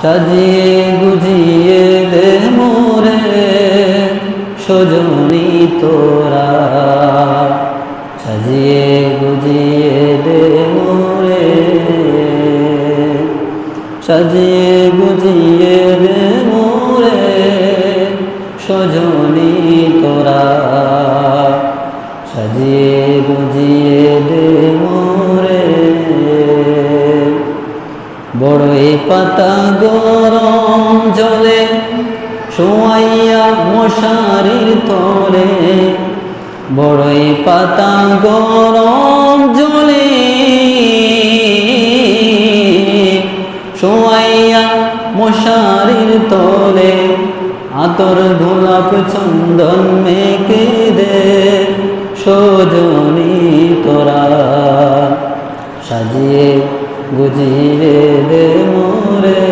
সাজিয়ে গুজিয়ে দে মোরে সজনী তোরা, সাজিয়ে গুজিয়ে দে মোরে, সাজিয়ে গুজিয়ে দে মোরে সজনী তোরা, সাজিয়ে গুজিয়ে দে মোরে। বড়ই পাতা গরম জলে শোয়াইয়া মশারির তলে, বড়ই পাতা গরম জলে শোয়াইয়া মশারির তলে, আতর গোলাপ চন্দন মেখে দে সজনী তোরা, সাজিয়ে গুজিয়ে দে মোরে,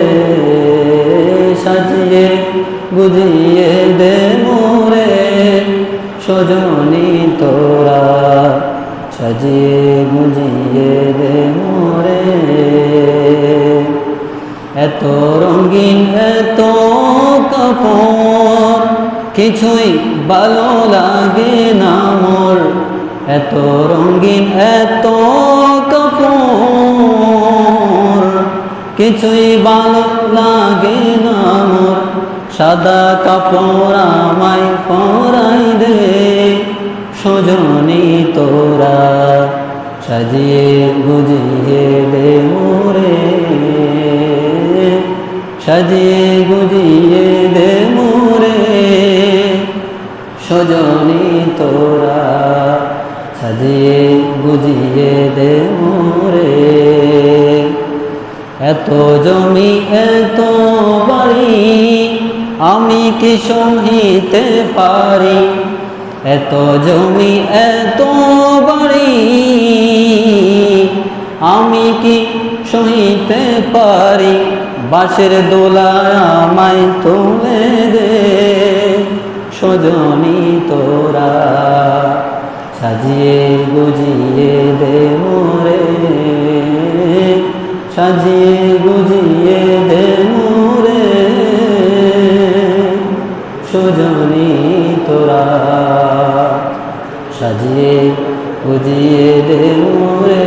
সাজিয়ে গুজিয়ে দে মোরে সজনী তোরা, সাজিয়ে গুজিয়ে দে মোরে। এত রঙিন এত কাপড় কিছুই ভালো লাগে না মোর, এত রঙিন এত কাপড় কিছুই ভালো লাগে না মোর, সাদা কাপড় আমায় পরাই দে সজনী তোরা, সাজিয়ে গুজিয়ে দে মোরে, সাজিয়ে গুজিয়ে দে মোরে সজনী তোরা, সাজিয়ে গুজিয়ে দে মোরে। এত জমি এত বাড়ি আমি কি সহিতে পারি, এত জমি এত বাড়ি আমি কি সহিতে পারি, বাঁশের দোলায় আমায় তুলে দে সজনী তোরা, সাজিয়ে গুজিয়ে দে মোরে, সাজিয়ে গুজিয়ে দে মোরে সজনী তোরা, সাজিয়ে গুজিয়ে দে মোরে।